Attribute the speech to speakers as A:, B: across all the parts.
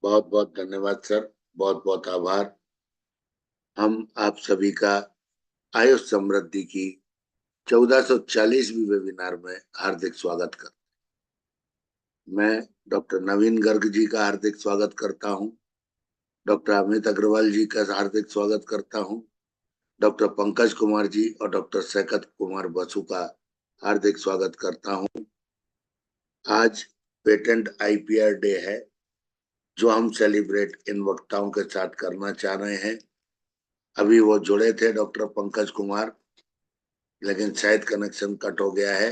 A: बहुत बहुत धन्यवाद सर, बहुत बहुत आभार। हम आप सभी का आयुष समृद्धि की 1440वीं वेबिनार में हार्दिक स्वागत करता हूं। मैं डॉक्टर नवीन गर्ग जी का हार्दिक स्वागत करता हूं, डॉक्टर अमित अग्रवाल जी का हार्दिक स्वागत करता हूं, डॉक्टर पंकज कुमार जी और डॉक्टर सैकत कुमार बसु का हार्दिक स्वागत करता हूं। आज पेटेंट IPR डे है, जो हम सेलिब्रेट इन वक्ताओं के साथ करना चाह रहे हैं। अभी वो जुड़े थे डॉक्टर पंकज कुमार, लेकिन शायद कनेक्शन कट हो गया है।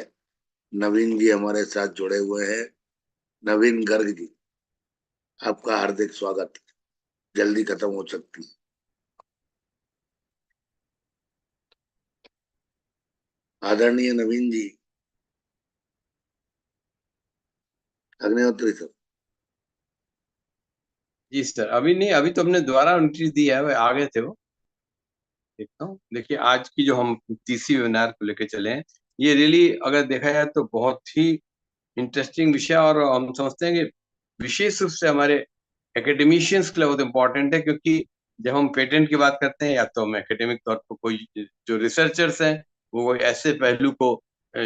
A: नवीन जी हमारे साथ जुड़े हुए हैं। नवीन गर्ग जी, आपका हार्दिक स्वागत। जल्दी खत्म हो सकती है। आदरणीय नवीन जी, अग्निहोत्री सर।
B: जी सर, अभी नहीं, अभी तो हमने दोबारा एंट्री दी है, वो आगे थे वो। देखता हूँ। देखिए, आज की जो हम तीसरी वेबिनार को लेकर चले हैं, ये रियली अगर देखा जाए तो बहुत ही इंटरेस्टिंग विषय, और हम समझते हैं कि विशेष रूप से हमारे एकेडमिशियंस के लिए बहुत इम्पोर्टेंट है, क्योंकि जब हम पेटेंट की बात करते हैं, या तो हम एकेडमिक तौर पर कोई जो रिसर्चर्स हैं वो कोई ऐसे पहलू को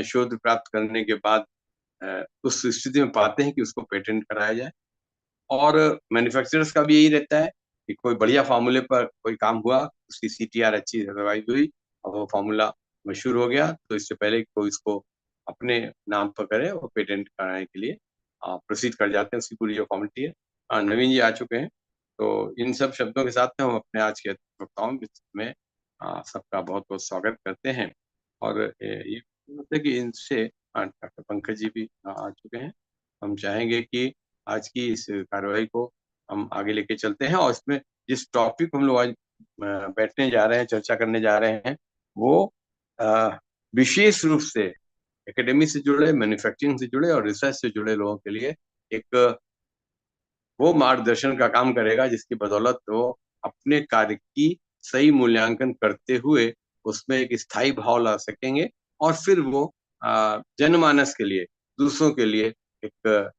B: शोध प्राप्त करने के बाद उस स्थिति में पाते हैं कि उसको पेटेंट कराया जाए। और मैन्युफैक्चरर्स का भी यही रहता है कि कोई बढ़िया फार्मूले पर कोई काम हुआ, उसकी CTR अच्छी सर्वाइव हुई और वो फार्मूला मशहूर हो गया, तो इससे पहले कोई इसको अपने नाम पर करे, वो पेटेंट कराने के लिए प्रोसीड कर जाते हैं। उसकी पूरी जो फॉर्मेलिटी है। नवीन जी आ चुके हैं, तो इन सब शब्दों के साथ में हम अपने आज के वक्ताओं में सबका बहुत बहुत स्वागत करते हैं। और ये मतलब कि इनसे डॉक्टर पंकज जी भी आ चुके हैं। हम चाहेंगे कि आज की इस कार्यवाही को हम आगे लेके चलते हैं, और इसमें जिस टॉपिक हम लोग आज बैठने जा रहे हैं, चर्चा करने जा रहे हैं, वो विशेष रूप से एकेडमी से जुड़े, मैन्युफैक्चरिंग से जुड़े और रिसर्च से जुड़े लोगों के लिए एक वो मार्गदर्शन का काम करेगा, जिसकी बदौलत वो अपने कार्य की सही मूल्यांकन करते हुए उसमें एक स्थायी भाव ला सकेंगे, और फिर वो जनमानस के लिए, दूसरों के लिए एक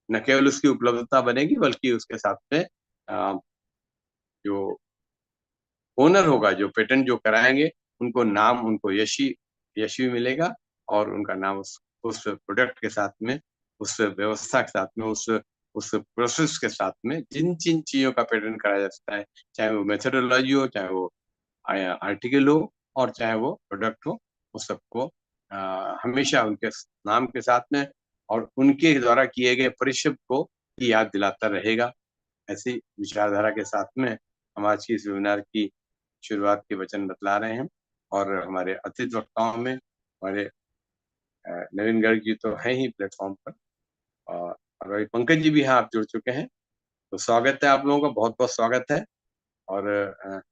B: न केवल उसकी उपलब्धता बनेगी, बल्कि उसके साथ में जो ओनर होगा, जो पेटेंट जो कराएंगे, उनको नाम, उनको यश भी मिलेगा, और उनका नाम उस प्रोडक्ट के साथ में, उस व्यवस्था के साथ में, उस प्रोसेस के साथ में, जिन जिन चीजों का पेटेंट कराया जा सकता है, चाहे वो मेथोडोलॉजी हो, चाहे वो आर्टिकल हो, और चाहे वो प्रोडक्ट हो, उस सबको हमेशा उनके नाम के साथ में और उनके द्वारा किए गए परिश्रम को याद दिलाता रहेगा। ऐसी विचारधारा के साथ में हम आज की इस वेबिनार की शुरुआत के वचन बतला रहे हैं। और हमारे अतिथि वक्ताओं में हमारे नवीन गर्ग जी तो है ही प्लेटफॉर्म पर, और भाई पंकज जी भी हैं, आप जुड़ चुके हैं, तो स्वागत है आप लोगों का, बहुत बहुत स्वागत है। और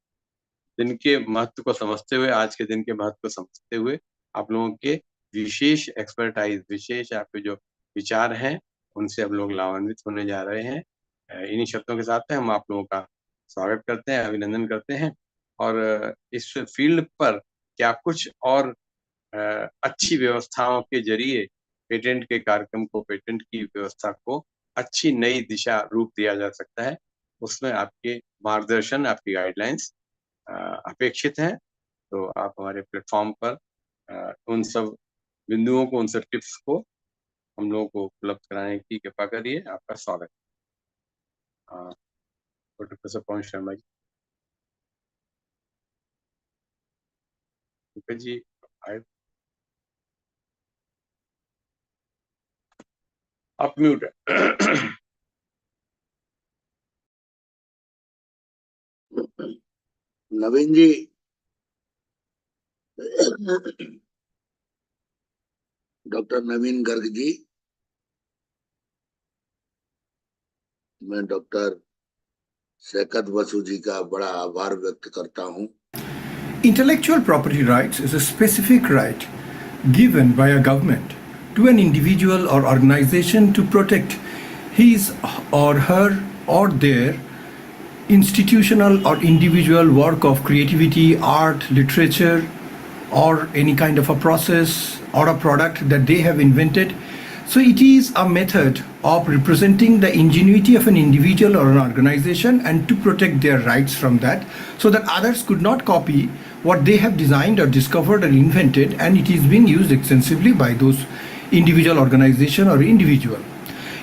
B: दिन के महत्व को समझते हुए, आज के दिन के महत्व को समझते हुए, आप लोगों के विशेष एक्सपर्टाइज, विशेष आपके जो विचार हैं, उनसे हम लोग लाभान्वित होने जा रहे हैं। इन्हीं शब्दों के साथ में हम आप लोगों का स्वागत करते हैं, अभिनंदन करते हैं। और इस फील्ड पर क्या कुछ और अच्छी व्यवस्थाओं के जरिए पेटेंट के कार्यक्रम को, पेटेंट की व्यवस्था को अच्छी नई दिशा रूप दिया जा सकता है, उसमें आपके मार्गदर्शन, आपकी गाइडलाइंस अपेक्षित हैं। तो आप हमारे प्लेटफॉर्म पर उन सब बिंदुओं को, उन सब टिप्स को हम लोगों को उपलब्ध कराने की कृपा करिए। आपका स्वागत है प्रोफेसर पवन शर्मा जी। जी आप म्यूट है।
A: नवीन जी, डॉक्टर नवीन गर्ग जी, मैं डॉक्टर सैकत बसु जी का बड़ा आभार व्यक्त करता हूं।
C: Intellectual property rights is a specific right given by a government to an individual or organization to protect his or her or their institutional or individual work of creativity, art, literature, or any kind of a process or a product that they have invented So it is a method of representing the ingenuity of an individual or an organization and to protect their rights from that, so that others could not copy what they have designed or discovered or invented, and it is being used extensively by those individual organization or individual.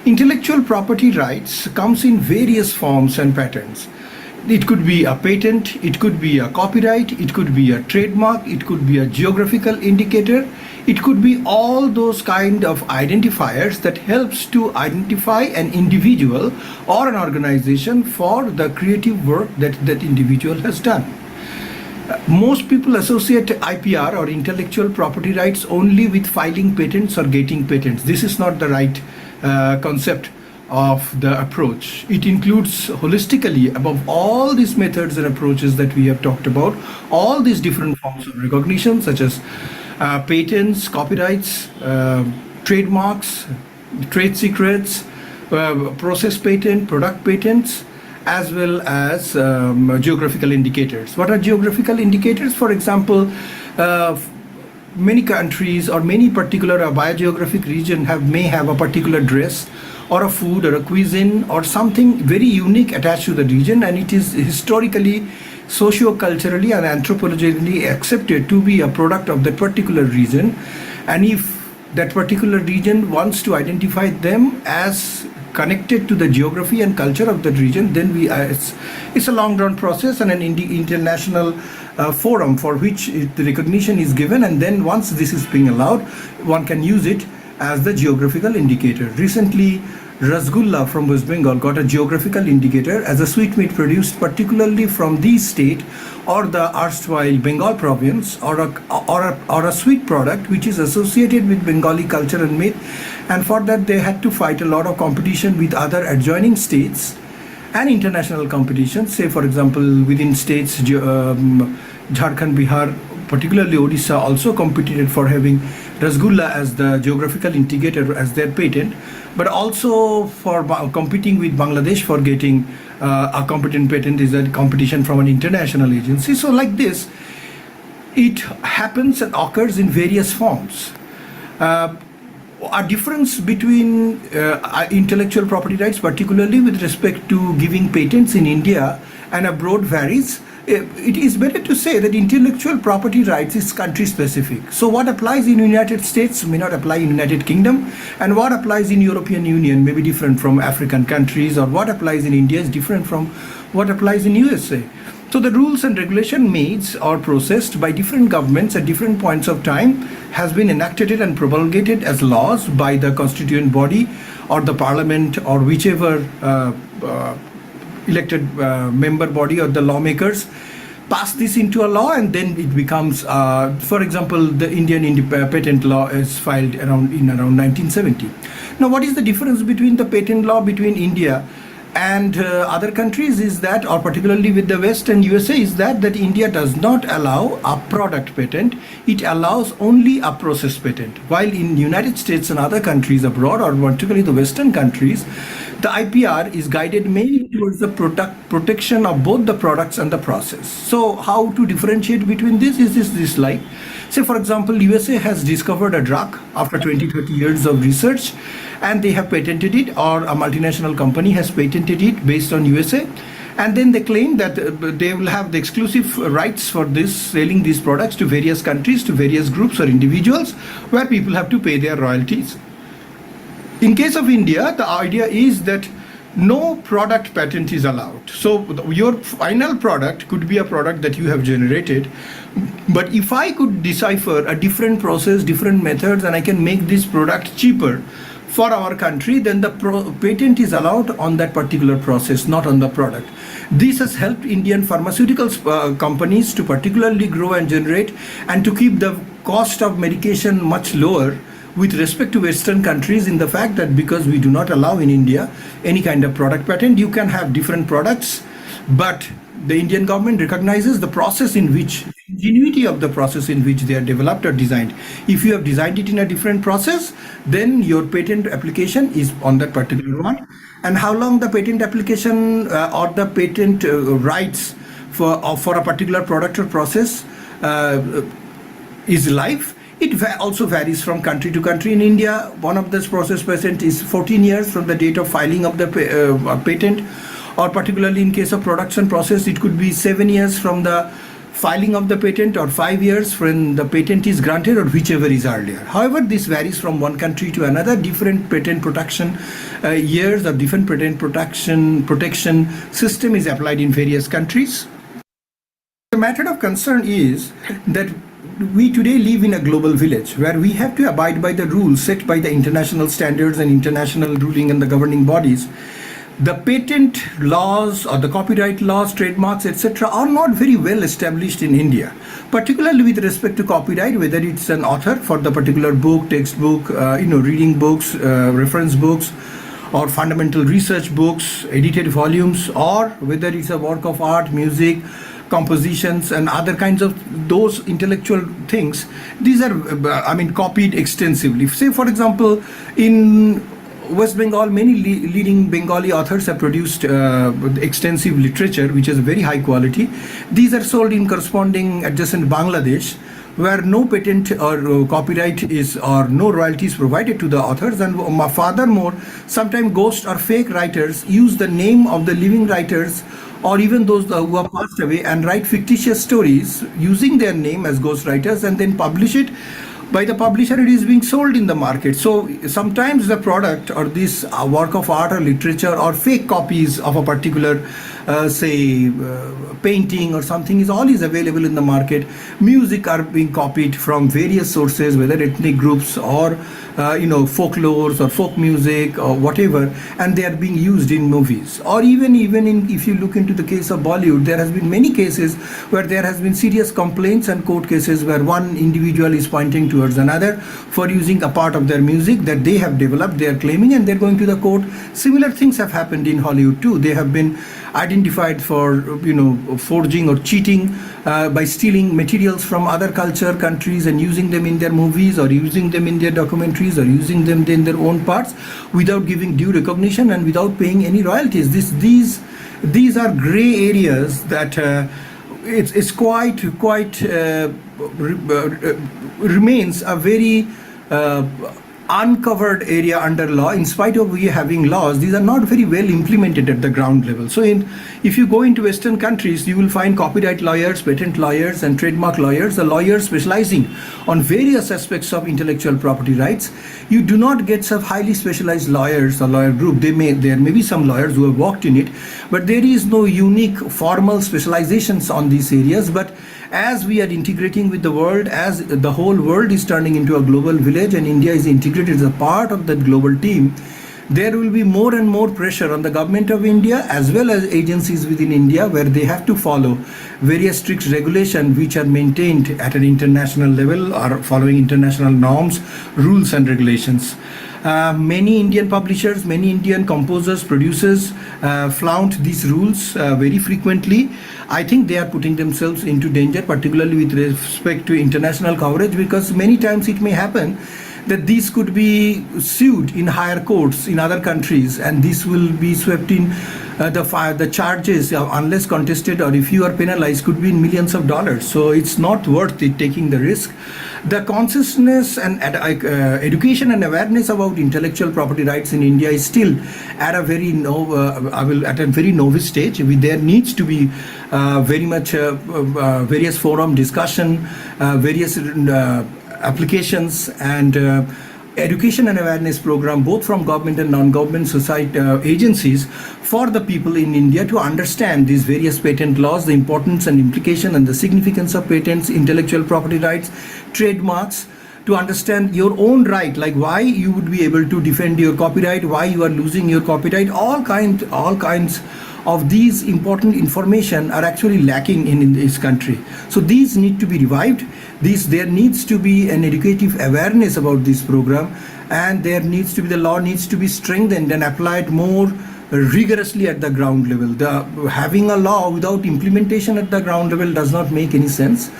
C: Intellectual property rights comes in various forms and patterns. It could be a patent, it could be a copyright, it could be a trademark, it could be a geographical indicator, it could be all those kind of identifiers that helps to identify an individual or an organization for the creative work that that individual has done. Most people associate IPR or intellectual property rights only with filing patents or getting patents. This is not the right concept of the approach. It includes holistically, above all these methods and approaches that we have talked about, all these different forms of recognition such as patents, copyrights, trademarks, trade secrets, process patent, product patents, as well as geographical indicators. What are geographical indicators? For example, many countries or many particular biogeographic region may have a particular dress or a food or a cuisine or something very unique attached to the region, and it is historically, socio-culturally and anthropologically accepted to be a product of that particular region. And if that particular region wants to identify them as connected to the geography and culture of that region, then it's a long run process and an international forum for which the recognition is given, and then once this is being allowed, one can use it as the geographical indicator. Recently, Rasgulla from West Bengal got a geographical indicator as a sweetmeat produced particularly from the state or the erstwhile Bengal province, or a sweet product which is associated with Bengali culture and myth, and for that they had to fight a lot of competition with other adjoining states and international competition. Say for example, within states, Jharkhand, Bihar, particularly Odisha also competed for having Rasgulla as the geographical indicator as their patent, but also for competing with Bangladesh for getting a competent patent is a competition from an international agency. So like this, it happens and occurs in various forms. A difference between intellectual property rights, particularly with respect to giving patents in India and abroad, varies. It is better to say that intellectual property rights is country specific. So what applies in United States may not apply in United Kingdom, and what applies in European Union may be different from African countries, or what applies in India is different from what applies in USA. So the rules and regulation made or processed by different governments at different points of time has been enacted and promulgated as laws by the constituent body or the parliament or whichever elected member body or the lawmakers pass this into a law, and then it becomes, for example, the Indian patent law is filed around 1970. Now, what is the difference between the patent law between India and other countries is that, or particularly with the West and USA, is that India does not allow a product patent, it allows only a process patent. While in United States and other countries abroad, or particularly the Western countries, the IPR is guided mainly towards the protection of both the products and the process. So how to differentiate between this is this slide. Say for example, USA has discovered a drug after 20-30 years of research, and they have patented it, or a multinational company has patented it based on USA, and then they claim that they will have the exclusive rights for this, selling these products to various countries, to various groups or individuals, where people have to pay their royalties. In case of India, the idea is that no product patent is allowed. So your final product could be a product that you have generated, but if I could decipher a different process, different methods, and I can make this product cheaper for our country, then the patent is allowed on that particular process, not on the product. This has helped Indian pharmaceuticals companies to particularly grow and generate, and to keep the cost of medication much lower with respect to Western countries, in the fact that because we do not allow in India any kind of product patent, you can have different products, but the Indian government recognizes the process in which, ingenuity of the process in which they are developed or designed. If you have designed it in a different process, then your patent application is on that particular one. And how long the patent application or the patent rights for a particular product or process is live It also varies from country to country. In India, one of this process patent is 14 years from the date of filing of the patent, or particularly in case of production process, it could be 7 years from the filing of the patent, or 5 years when the patent is granted, or whichever is earlier. However, this varies from one country to another. Different patent protection years or different patent protection system is applied in various countries. The matter of concern is that we today live in a global village where we have to abide by the rules set by the international standards and international ruling and the governing bodies. The patent laws or the copyright laws, trademarks, etc. are not very well established in India, particularly with respect to copyright, whether it's an author for the particular book, textbook, reading books, reference books, or fundamental research books, edited volumes, or whether it's a work of art, music, compositions, and other kinds of those intellectual things. These are, copied extensively. Say, for example, in West Bengal, many leading Bengali authors have produced extensive literature, which is very high quality. These are sold in corresponding adjacent Bangladesh, where no patent or copyright is, or no royalties provided to the authors. And furthermore, sometimes ghost or fake writers use the name of the living writers, or even those who have passed away, and write fictitious stories using their name as ghost writers, and then publish it. By the publisher, it is being sold in the market. So sometimes the product or this work of art or literature or fake copies of a particular painting or something is available in the market. Music are being copied from various sources, whether ethnic groups or folklores or folk music or whatever, and they are being used in movies. Or even in, if you look into the case of Bollywood, there has been many cases where there has been serious complaints and court cases where one individual is pointing towards another for using a part of their music that they have developed, they are claiming, and they're going to the court. Similar things have happened in Hollywood too. They have been identified for forging or cheating by stealing materials from other countries and using them in their movies, or using them in their documentaries, or using them in their own parts without giving due recognition and without paying any royalties. These are gray areas that it's quite remains a very uncovered area under law. In spite of we having laws, these are not very well implemented at the ground level. So if you go into Western countries, you will find copyright lawyers, patent lawyers, and trademark lawyers, the lawyers specializing on various aspects of intellectual property rights. You do not get some highly specialized lawyers or lawyer group. There may be some lawyers who have worked in it, but there is no unique formal specializations on these areas. But as we are integrating with the world, as the whole world is turning into a global village and India is integrated as a part of that global team, there will be more and more pressure on the government of India as well as agencies within India, where they have to follow various strict regulations which are maintained at an international level or following international norms, rules and regulations. Many Indian publishers, many Indian composers, producers flout these rules very frequently. I think they are putting themselves into danger, particularly with respect to international coverage, because many times it may happen that these could be sued in higher courts in other countries, and this will be swept in the charges, unless contested, or if you are penalized, could be in millions of dollars. So it's not worth it taking the risk. The consciousness and education and awareness about intellectual property rights in India is still at a very novice stage. There needs to be very much various forum discussion, various applications, and education and awareness program, both from government and non-government society agencies, for the people in India to understand these various patent laws, the importance and implication and the significance of patents, intellectual property rights, trademarks, to understand your own right, like why you would be able to defend your copyright, why you are losing your copyright. All kinds of these important information are actually lacking in this country. So these need to be revived. There needs to be an educative awareness about this program, and the law needs to be strengthened and applied more rigorously at the ground level. Having a law without implementation at the ground level does not make any sense.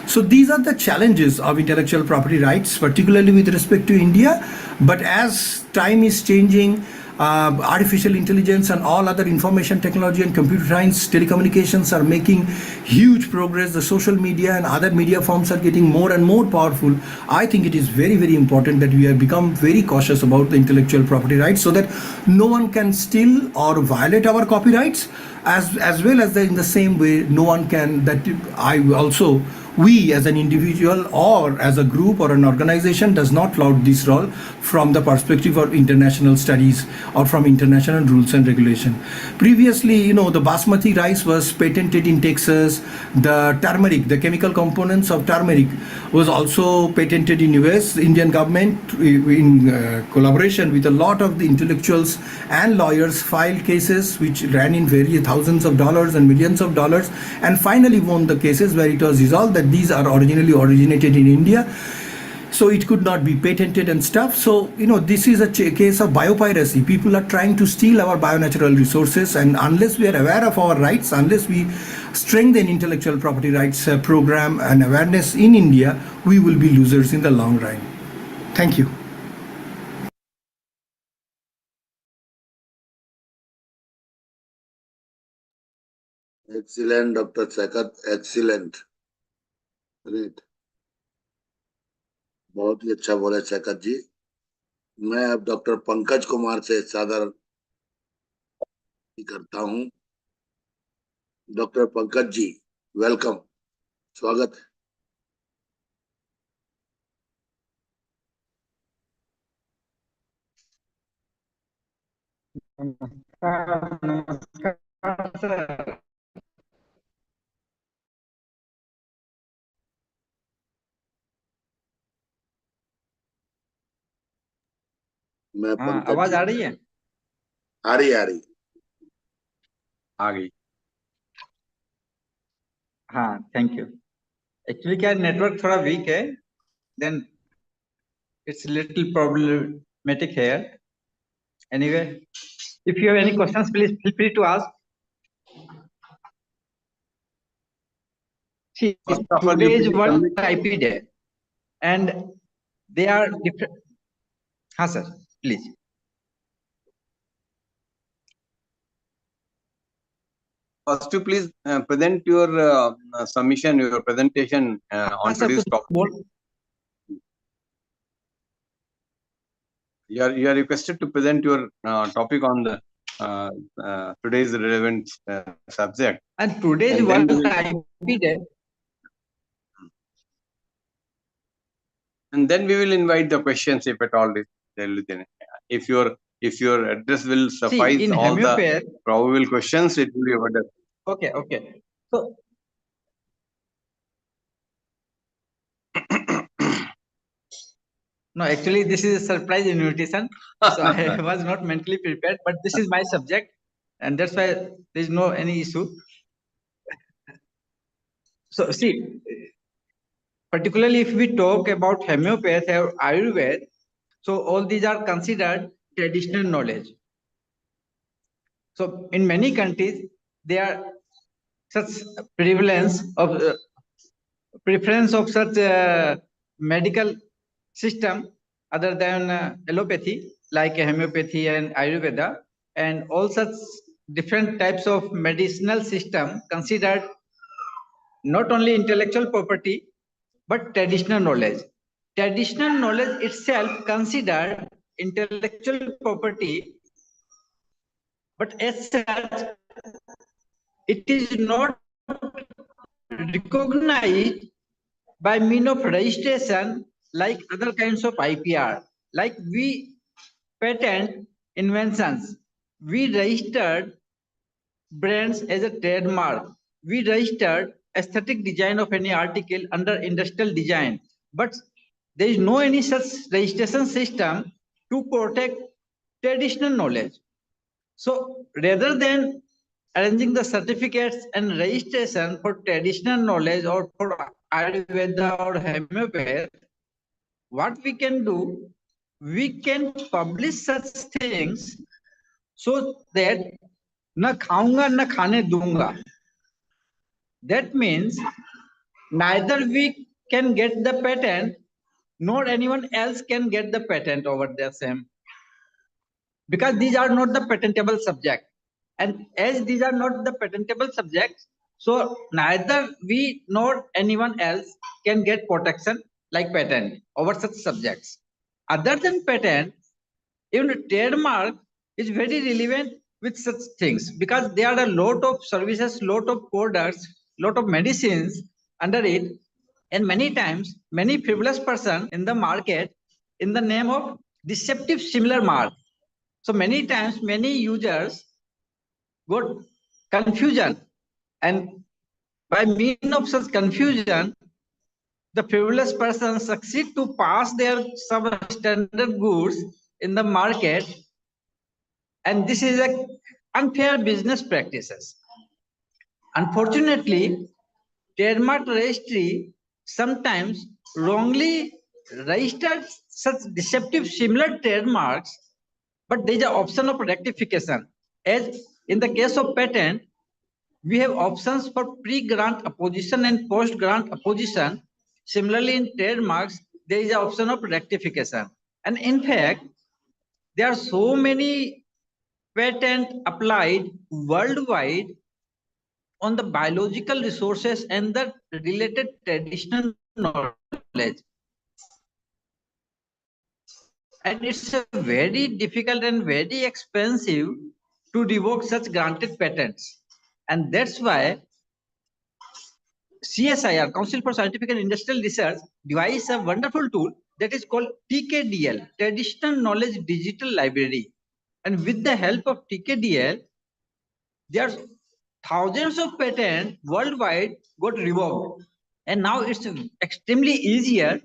C: So these are the challenges of intellectual property rights, particularly with respect to India. But as time is changing, artificial intelligence and all other information technology and computer science, telecommunications are making huge progress. The social media and other media forms are getting more and more powerful. I think it is very, very important that we have become very cautious about the intellectual property rights, so that no one can steal or violate our copyrights, as well as in the same way no one can, that we as an individual or as a group or an organization does not flout this role from the perspective of international studies or from international rules and regulation. Previously, the basmati rice was patented in Texas. The turmeric, the chemical components of turmeric, was also patented in US. Indian government, in collaboration with a lot of the intellectuals and lawyers, filed cases which ran in various thousands of dollars and millions of dollars, and finally won the cases where it was resolved that these are originally originated in India, so it could not be patented and stuff. So this is a case of biopiracy. People are trying to steal our bionatural resources, and unless we are aware of our rights, unless we strengthen intellectual property rights program and awareness in India, we will be losers in the long run. Thank you.
A: Excellent, Dr. Sakat, excellent. Great. बहुत ही अच्छा बोले साकत जी। मैं अब doctor Pankaj Kumar से सादर करता हूं। डॉक्टर पंकज जी, वेलकम, स्वागत है।
D: नमस्कार सर।
A: मैं
D: हाँ,
A: पंकज
D: आवाज
A: जी,
D: आ रही है?
A: आ रही
B: आ गई।
D: हाँ, थैंक यू। एक्चुअली क्या नेटवर्क थोड़ा वीक है, then it's little problematic here. Anyway, if you have any questions, please feel free to ask. See,
B: First of all,
D: today
B: you
D: is
B: please
D: World
B: submit.
D: IP Day, and they are different. हाँ sir, please.
B: First, you please present your submission, your presentation on
D: हाँ sir,
B: today's
D: कुछ
B: topic.
D: बोल।
B: You are requested to present your topic on the today's relevant subject.
D: And today is
B: And then
D: World
B: we will,
D: IP Day.
B: and then we will invite the questions if at all there is any. If your address will suffice
D: See, in
B: all the
D: homeopathy.
B: probable questions, it will be avoided.
D: Okay, okay. So. No, actually, this is a surprise invitation. So I was not mentally prepared, but this is my subject, and that's why there is no any issue. So see, particularly if we talk about homeopathy or Ayurveda, so all these are considered traditional knowledge. So in many countries, there are such preference of such medical system other than allopathy, like homeopathy and Ayurveda, and all such different types of medicinal system considered not only intellectual property but traditional knowledge. Traditional knowledge itself considered intellectual property, but as such, it is not recognized by means of registration like other kinds of IPR. Like we patent inventions, we registered brands as a trademark, we registered aesthetic design of any article under industrial design, but there is no any such registration system to protect traditional knowledge. So rather than arranging the certificates and registration for traditional knowledge or for Ayurveda or homeopathy, what we can do, we can publish such things so that na khaunga na khane dunga. That means neither we can get the patent nor anyone else can get the patent over the same. because these are not the patentable subject. And as these are not the patentable subjects, so neither we nor anyone else can get protection like patent over such subjects. Other than patent, even trademark is very relevant with such things because there are a lot of services, lot of products, lot of medicines under it, and many times many frivolous person in the market in the name of deceptive similar mark. So many times many users got confusion, and by means of such confusion, the frivolous persons succeed to pass their substandard goods in the market, and this is a unfair business practices. Unfortunately, trademark registry sometimes wrongly registered such deceptive similar trademarks, but there is an option of rectification. As in the case of patent, we have options for pre-grant opposition and post-grant opposition. Similarly, in trademarks, there is an option of rectification. And in fact, there are so many patents applied worldwide on the biological resources and the related traditional knowledge. And it's a very difficult and very expensive to revoke such granted patents. And that's why CSIR, Council for Scientific and Industrial Research, devised a wonderful tool that is called TKDL, Traditional Knowledge Digital Library. And with the help of TKDL, there are thousands of patents worldwide got revoked. And now it's extremely easier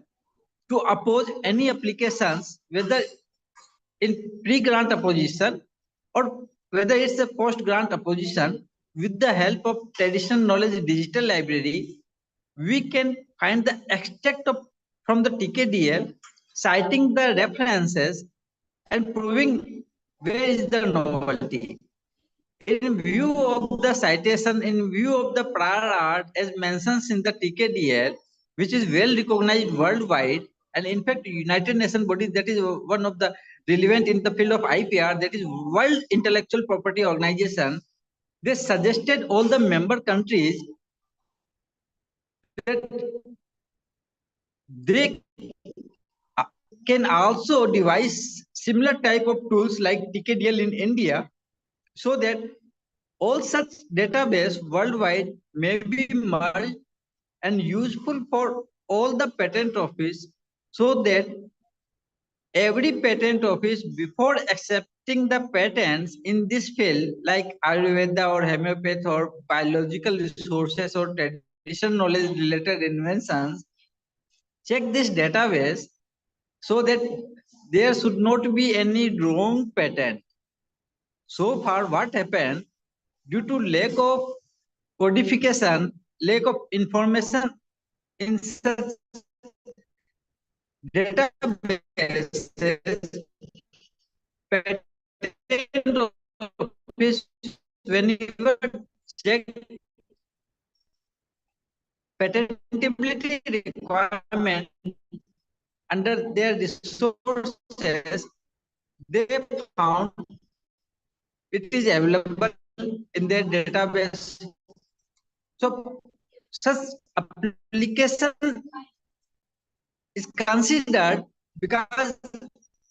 D: to oppose any applications, whether in pre-grant opposition or whether it's a post-grant opposition. With the help of traditional knowledge digital library, we can find the extract of from the TKDL, citing the references and proving where is the novelty. In view of the citation, in view of the prior art as mentions in the TKDL, which is well recognized worldwide, and in fact, United Nations body that is one of the relevant in the field of IPR, that is World Intellectual Property Organization, they suggested all the member countries that they can also devise similar type of tools like TKDL in India, so that all such database worldwide may be merged and useful for all the patent office, so that every patent office, before accepting the patents in this field like Ayurveda or homeopathy or biological resources or traditional knowledge related inventions, check this database so that there should not be any wrong patent. So far, what happened due to lack of codification, lack of information in such databases, patent office whenever check patentability requirement under their resources, they found it is available in their database. So such application is considered because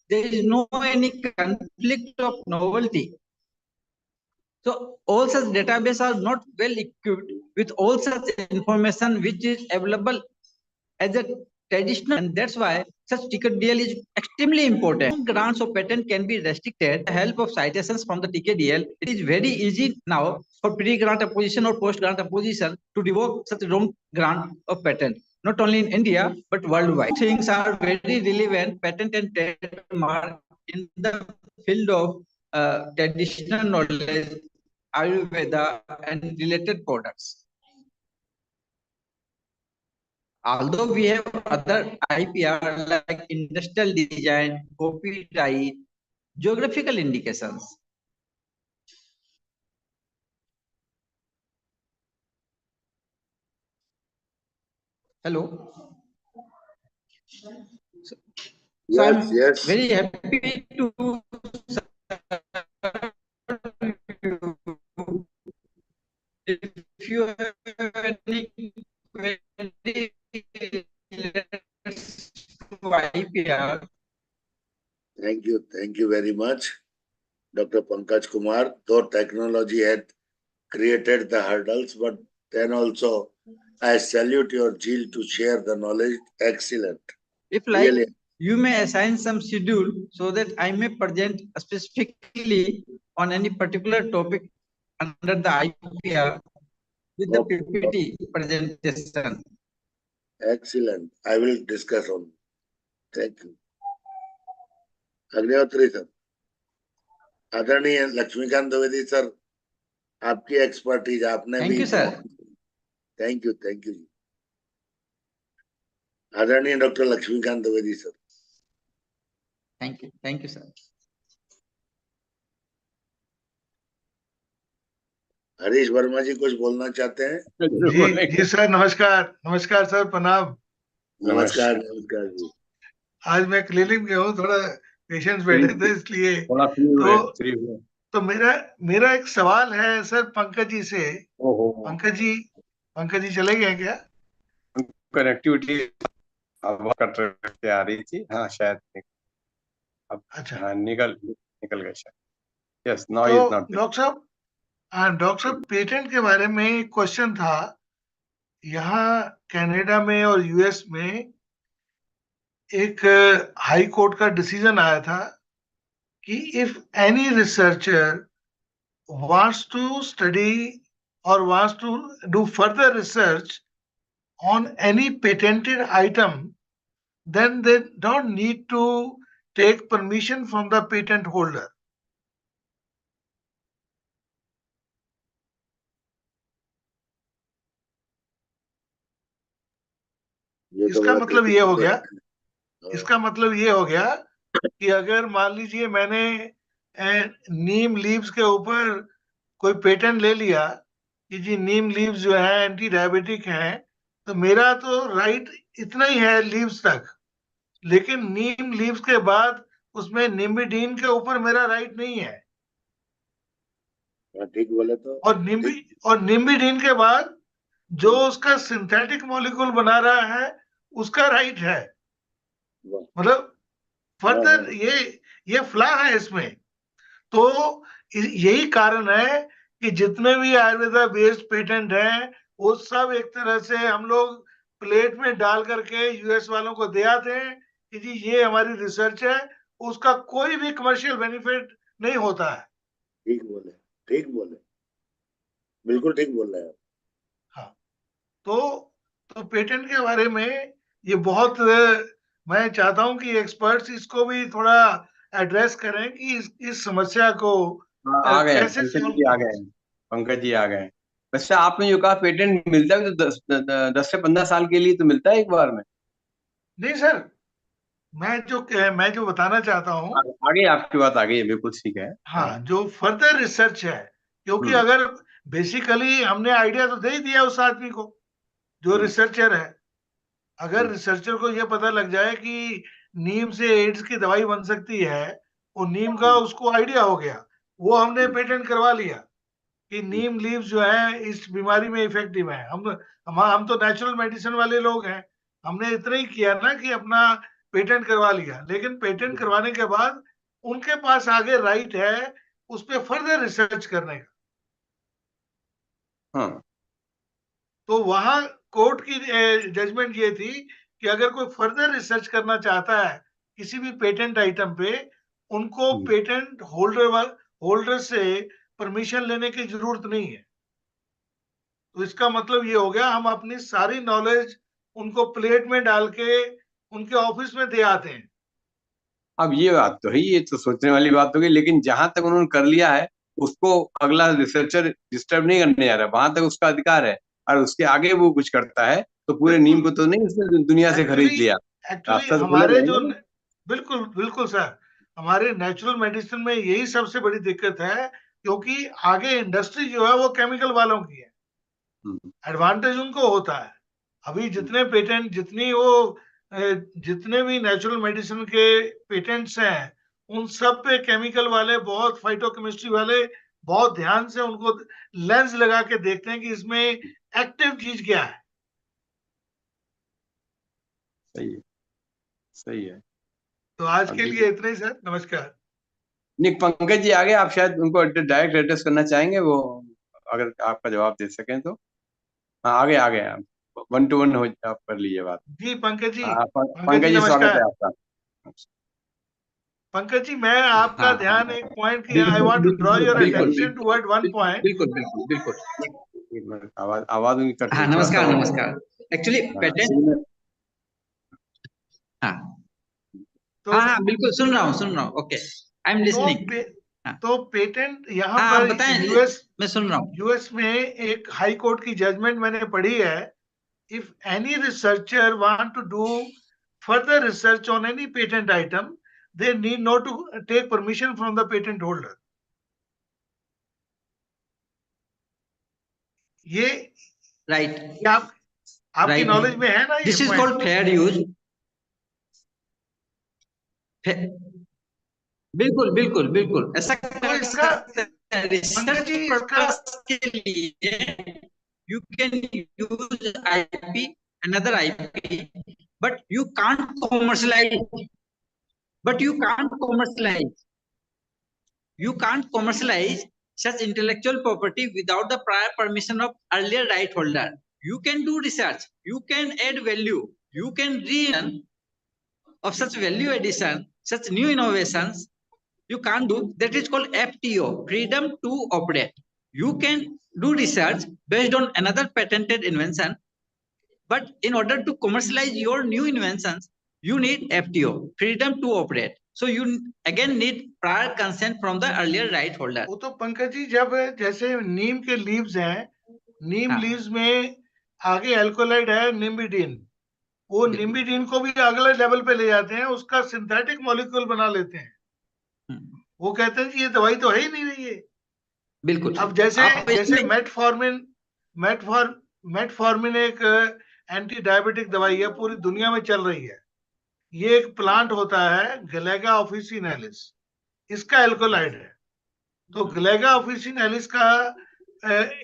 D: there is no any conflict of novelty. So all such databases are not well equipped with all such information which is available as a traditional, and that's why such TKDL is extremely important. Grants of patent can be restricted with the help of citations from the TKDL. It is very easy now for pre-grant opposition or post-grant opposition to revoke such wrong grant of patent, not only in India but worldwide. Things are very relevant, patent and trademark in the field of traditional knowledge, Ayurveda and related products. Although we have other IPR like industrial design, copyright, geographical indications. Hello. So
A: Yes,
D: I'm
A: yes.
D: very happy to IPR.
A: Thank you very much, Dr. Pankaj Kumar. Though technology had created the hurdles, but then also I salute your zeal to share the knowledge. Excellent.
D: If like
A: Really,
D: you may assign some schedule so that I may present specifically on any particular topic under the IPR with the
A: okay,
D: PPT presentation.
A: excellent. I will discuss on. Thank you. Agnihotri sir, आदरणीय Laxmikant Dwivedi sir, आपकी expertise आपने
D: Thank
A: भी
D: you, sir.
A: Thank you ji. आदरणीय doctor Laxmikant Dwivedi sir.
D: Thank you, sir.
A: Harish Verma ji कुछ बोलना चाहते हैं?
E: जी sir, नमस्कार सर, प्रणाम।
A: नमस्कार जी।
E: आज मैं क्लिनिक में हूँ, थोड़ा पेशेंट्स बैठे थे इसलिए।
B: थोड़ा फ्री हुए।
E: तो मेरा एक सवाल है सर पंकज जी से। पंकज जी चले गए क्या?
B: कनेक्टिविटी कट के आ रही थी, हाँ शायद अब
E: अच्छा,
B: हाँ निकल गए शायद। यस, नाउ
E: तो
B: इज नॉट।
E: डॉक्टर साहब पेटेंट के बारे में एक क्वेश्चन था। यहाँ कनाडा में और यूएस में एक हाई कोर्ट का डिसीजन आया था कि if any researcher wants to study or wants to do further research on any patented item, then they don't need to take permission from the patent holder.
A: ये तो
E: इसका
A: बड़ा
E: मतलब ये हो गया
A: हाँ,
E: इसका मतलब ये हो गया कि अगर मान लीजिए मैंने नीम लीव्स के ऊपर कोई पेटेंट ले लिया कि जी नीम लीव्स जो है एंटी डायबिटिक हैं, तो मेरा तो राइट इतना ही है लीव्स तक, लेकिन नीम लीव्स के बाद उसमें निम्बिडीन के ऊपर मेरा राइट नहीं है।
A: ठीक बोले तो।
E: और निम्बिडीन के बाद जो उसका सिंथेटिक मॉलिक्यूल बना रहा है उसका राइट है। मतलब फर्दर ये फ्ला है इसमें। तो यही कारण है कि जितने भी आयुर्वेदा बेस्ड पेटेंट हैं वो सब एक तरह से हम लोग प्लेट में डाल करके यूएस वालों को दे आते हैं कि जी ये हमारी रिसर्च है, उसका कोई भी कमर्शियल बेनिफिट नहीं होता है।
A: ठीक बोले, बिल्कुल ठीक बोल रहे हैं।
E: हाँ, तो पेटेंट के बारे में ये बहुत मैं चाहता हूं कि एक्सपर्ट्स इसको भी थोड़ा एड्रेस करें कि इस समस्या को
B: आ गए
E: कैसे
B: पंकज
E: सॉल्व
B: जी, आ
E: करें।
B: गए पंकज जी आ गए। वैसे आपने जो कहा पेटेंट मिलता है तो 10 से 15 साल के लिए तो मिलता है एक बार में?
E: नहीं सर, मैं जो बताना चाहता हूँ,
B: आगे आपकी बात आ गई, बिल्कुल ठीक है।
E: हाँ, जो फर्दर रिसर्च है, क्योंकि
B: हम्म,
E: अगर बेसिकली हमने आइडिया तो दे ही दिया उस आदमी को जो
B: हम्म,
E: रिसर्चर है। अगर
B: हम्म,
E: रिसर्चर को यह पता लग जाए कि नीम से एड्स की दवाई बन सकती है, और नीम का
B: हम्म,
E: उसको आइडिया हो गया, वो हमने
B: हम्म,
E: पेटेंट करवा लिया कि नीम लीव्स जो है इस बीमारी में इफेक्टिव है। हम तो नेचुरल मेडिसिन वाले लोग हैं, हमने इतना ही किया ना कि अपना पेटेंट करवा लिया। लेकिन पेटेंट करवाने के बाद उनके पास आगे राइट है उस पर फर्दर रिसर्च करने का।
B: हाँ,
E: तो वहां कोर्ट की जजमेंट ये थी कि अगर कोई फर्दर रिसर्च करना चाहता है किसी भी पेटेंट आइटम पे, उनको
B: हम्म।
E: पेटेंट होल्डर से परमिशन लेने की जरूरत नहीं है। तो इसका मतलब ये हो गया हम अपनी सारी नॉलेज उनको प्लेट में डाल के उनके ऑफिस में दे आते हैं।
B: अब ये बात तो है, ये तो सोचने वाली बात होगी, लेकिन जहां तक उन्होंने कर लिया है उसको अगला रिसर्चर डिस्टर्ब नहीं करने जा रहा, वहां तक उसका अधिकार है। और उसके आगे वो कुछ करता है तो पूरे नीम
E: बिल्कुल,
B: को तो नहीं उसने दुनिया से खरीद
E: एक्चुअली
B: लिया।
E: एक्चुअली
B: रास्ता तो खुला
E: हमारे जो
B: रहेगा ना।
E: बिल्कुल बिल्कुल सर, हमारे नेचुरल मेडिसिन में यही सबसे बड़ी दिक्कत है, क्योंकि आगे इंडस्ट्री जो है वो केमिकल वालों की है,
B: हम्म,
E: एडवांटेज उनको होता है। अभी जितने पेटेंट जितने भी नेचुरल मेडिसिन के पेटेंट्स हैं, उन सब पे केमिकल वाले बहुत, फाइटोकेमिस्ट्री वाले बहुत ध्यान से उनको लेंस लगा के देखते हैं कि इसमें एक्टिव चीज क्या है।
B: सही है, सही है।
E: तो आज के
B: अभी
E: लिए इतना ही सर, नमस्कार।
B: नहीं, पंकज जी आगे, आप शायद उनको डायरेक्ट एड्रेस करना चाहेंगे, वो अगर आपका जवाब दे सकें तो। हाँ, आगे आगे आप 1-to-1 हो, आप कर लीजिए बात।
E: जी पंकज जी,
B: हाँ,
E: पंकज
B: पंकज
E: जी
B: जी स्वागत है
E: नमस्कार।
B: आपका।
E: पंकज जी, मैं आपका
D: हाँ
E: ध्यान एक पॉइंट की, आई
D: बिल्कुल
E: वांट टू ड्रॉ योर
D: बिल्कुल
E: अटेंशन टुवर्ड वन पॉइंट।
D: बिल्कुल बिल्कुल बिल्कुल।
B: एक मिनट, आवाज आवाज उनकी कट
D: हाँ
B: रही, थोड़ा सा
D: नमस्कार
B: और।
D: नमस्कार। एक्चुअली
B: हाँ,
D: पेटेंट, हाँ
E: तो
D: हाँ हाँ बिल्कुल सुन रहा हूँ। ओके, आई एम
E: तो
D: लिसनिंग।
E: पे,
D: हाँ
E: तो पेटेंट यहाँ
D: हाँ, आप
E: पर
D: बताएं,
E: यूएस
D: मैं सुन रहा हूँ।
E: यूएस में एक हाई कोर्ट की जजमेंट मैंने पढ़ी है। If any researcher want to do further research on any patent item, they need not to take permission from the patent holder. ये
D: राइट
E: आप आपकी
D: राइट,
E: नॉलेज में है ना ये
D: this is
E: point?
D: Called fair use. बिल्कुल बिल्कुल बिल्कुल, ऐसा
E: तो
D: कर
E: इसका,
D: सकते हैं
E: पंकज
D: रिसर्च
E: जी इसका,
D: पर्पस के लिए। You can use IP, another IP, but you can't commercialise, but you can't commercialise, you can't commercialize such intellectual property without the prior permission of earlier right holder. You can do research, you can add value, you can reason of such value addition, such new innovations. You can't do that, is called FTO, freedom to operate. You can do research based on another patented invention, but in order to commercialize your new inventions, you need FTO, freedom to operate. So you again need prior consent from the earlier right holder.
E: वो तो पंकज जी, जब जैसे नीम के leaves हैं, नीम
D: हाँ
E: leaves में आगे alkaloid है निम्बिडीन, वो निम्बिडीन को भी अगले लेवल पे ले जाते हैं, उसका सिंथेटिक मॉलिक्यूल बना लेते हैं। वो कहते हैं कि ये दवाई तो है ही नहीं रही है।
D: बिल्कुल।
E: अब जैसे
D: आप
E: जैसे
D: इसमें
E: मेटफॉर्मिन एक एंटी डायबिटिक दवाई है, पूरी दुनिया में चल रही है। ये एक प्लांट होता है गलेगा ऑफिसिनालिस, इसका एल्कोलाइड है। तो गलेगा ऑफिसिनालिस का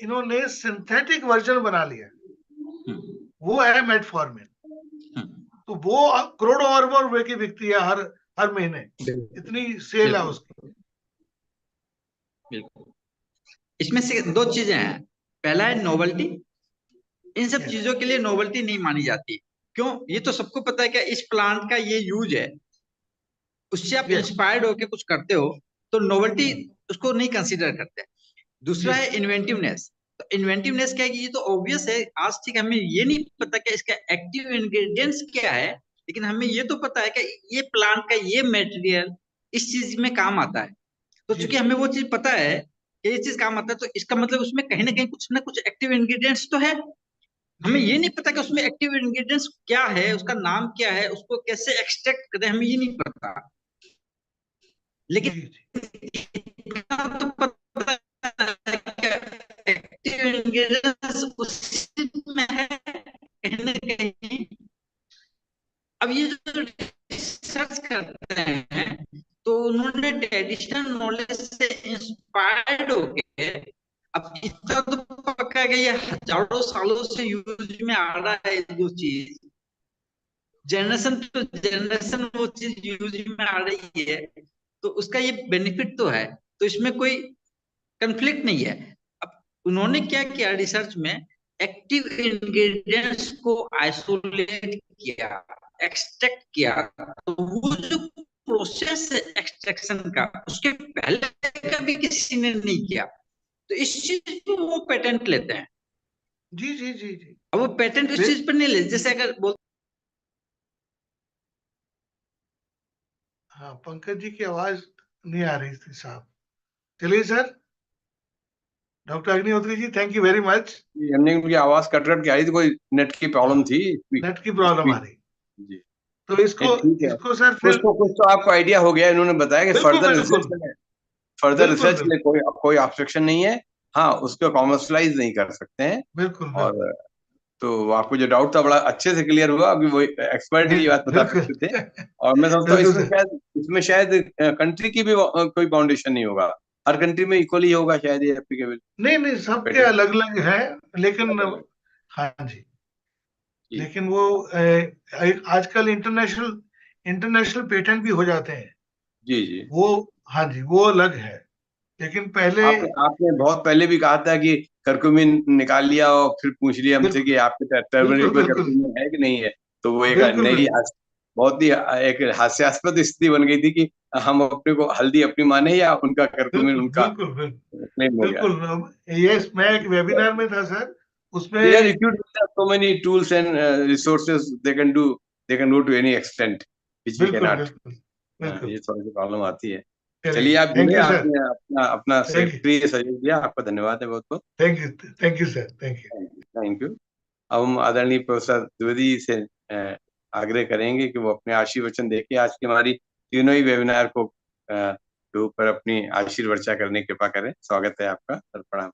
E: इन्होंने सिंथेटिक वर्जन बना लिया, वो है मेटफॉर्मिन। तो वो करोड़ों अरबों रुपए की बिकती है हर हर महीने, इतनी सेल है उसकी।
D: बिल्कुल, इसमें से दो चीजें हैं। पहला है नोवेल्टी, इन सब चीजों के लिए नोवेल्टी नहीं मानी जाती। क्यों? ये तो सबको पता है कि इस प्लांट का ये यूज है, उससे आप इंस्पायर्ड होकर कुछ करते हो, तो नोवेल्टी उसको नहीं कंसीडर करते। दूसरा है इन्वेंटिवनेस। तो इन्वेंटिवनेस क्या है कि ये तो ऑब्वियस है, आज तक हमें ये नहीं पता कि इसका एक्टिव इंग्रेडिएंट्स क्या है, लेकिन हमें ये तो पता है कि ये प्लांट का ये मटेरियल इस चीज में काम आता है। तो चूंकि हमें वो चीज पता है कि ये चीज काम आता है, तो इसका मतलब उसमें कहीं ना कुछ एक्टिव इंग्रेडिएंट्स तो है। हमें ये नहीं पता कि उसमें एक्टिव इंग्रेडिएंट्स क्या है, उसका नाम क्या है, उसको कैसे एक्सट्रैक्ट करें, हमें ये नहीं पता। लेकिन इतना तो पता है कि एक्टिव इंग्रेडिएंट्स उसी में है कहीं ना कहीं। अब ये जो रिसर्च करते हैं, तो उन्होंने ट्रेडिशनल नॉलेज से इंस्पायर्ड होके, अब इतना तो पक्का है कि ये हजारों सालों से यूज में आ रहा है, जो चीज जनरेशन टू जनरेशन वो चीज यूज में आ रही है, तो उसका ये बेनिफिट तो है, तो इसमें कोई कंफ्लिक्ट नहीं है। अब उन्होंने क्या किया रिसर्च में, एक्टिव इंग्रेडिएंट्स को आइसोलेट किया, एक्सट्रैक्ट किया। तो वो जो प्रोसेस है एक्सट्रैक्शन का, उसके पहले कभी किसी ने नहीं किया, तो इस चीज को वो पेटेंट लेते हैं।
E: जी जी जी जी।
D: अब वो पेटेंट उस चीज पर नहीं लेते, जैसे अगर बोल,
E: हाँ, पंकज जी की आवाज नहीं आ रही थी साहब। चलिए sir, doctor Agnihotri ji, thank you very much.
B: हमने उनकी आवाज कट कट के आई थी, कोई नेट की प्रॉब्लम थी।
E: नेट की प्रॉब्लम आ रही,
B: जी,
E: तो इसको
B: ठीक है।
E: इसको सर फिर
B: कुछ तो आपको आइडिया हो गया, इन्होंने बताया कि
E: बिल्कुल
B: फर्दर
E: बिल्कुल
B: रिसर्च के लिए कोई ऑब्जेक्शन नहीं है। हाँ, उसको कॉमर्शलाइज नहीं कर सकते हैं।
E: बिल्कुल
B: और तो आपको जो डाउट था बड़ा अच्छे से क्लियर हुआ, अभी वो एक्सपर्ट ये बात बता
E: बिल्कुल
B: सकते थे। और मैं समझता हूँ
E: बिल्कुल सर।
B: इसमें शायद कंट्री की भी कोई बाउंडेशन नहीं होगा, हर कंट्री में इक्वली होगा शायद ये एप्लीकेबल।
E: नहीं नहीं, सबके
B: पेटेंट
E: अलग अलग है, लेकिन
B: अलग अलग।
E: हाँ जी,
B: जी
E: लेकिन वो आजकल इंटरनेशनल इंटरनेशनल पेटेंट भी हो जाते हैं,
B: जी जी।
E: वो हाँ जी वो अलग है। लेकिन पहले
B: आपने बहुत पहले भी कहा था कि करकुमिन निकाल लिया और फिर पूछ लिया हमसे कि
E: बिल्कुल
B: आपके टर्मरिक
E: बिल्कुल
B: में
E: बिल्कुल
B: करकुमिन है कि नहीं है, तो वो एक
E: बिल्कुल
B: नई
E: बिल्कुल
B: बहुत ही एक हास्यास्पद स्थिति बन गई थी कि हम अपने को हल्दी अपनी माने या उनका करकुमिन
E: बिल्कुल
B: उनका
E: बिल्कुल बिल्कुल
B: क्लेम हो गया।
E: बिल्कुल। ये मैं एक वेबिनार में था सर, उसमें
B: They are equipped with so many tools and resources. They can go to any extent which we
E: बिल्कुल
B: cannot.
E: बिल्कुल बिल्कुल।
B: ये थोड़ी सी प्रॉब्लम आती है।
E: चलिए,
B: चलिए, आप
E: थैंक
B: जुड़े,
E: यू सर।
B: आपने अपना अपना
E: थैंक यू
B: सक्रिय सहयोग दिया, आपका धन्यवाद है बहुत बहुत।
E: Thank you sir, thank you.
B: Thank you. अब हम आदरणीय प्रोफेसर द्विवेदी से आग्रह करेंगे कि वो अपने आशीर्वचन देके आज की हमारी तीनों ही वेबिनार को के ऊपर अपनी आशीर्वर्चा करने की कृपा करें। स्वागत है आपका, सर प्रणाम।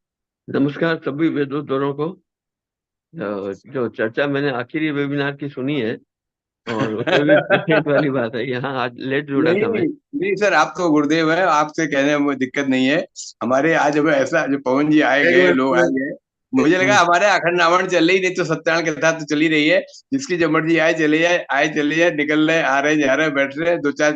F: नमस्कार सभी वेदोत्तरों को। जो चर्चा मैंने आखिरी वेबिनार की सुनी है और उसमें भी पेटेंट वाली बात है, यहाँ आज लेट जुड़ा था मैं।
B: नहीं सर, आप तो गुरुदेव है, आपसे कहने में दिक्कत नहीं है। हमारे आज जब ऐसा जो पवन जी आए गए, लोग आए गए, मुझे लगा हमारे अखंड रावण चल रही, नहीं तो सत्याग्रह कथा तो चली रही है, जिसकी जब मर्जी आए चले जाए, आए चले जाए, निकल रहे, आ रहे, जा रहे, बैठ रहे, दो चार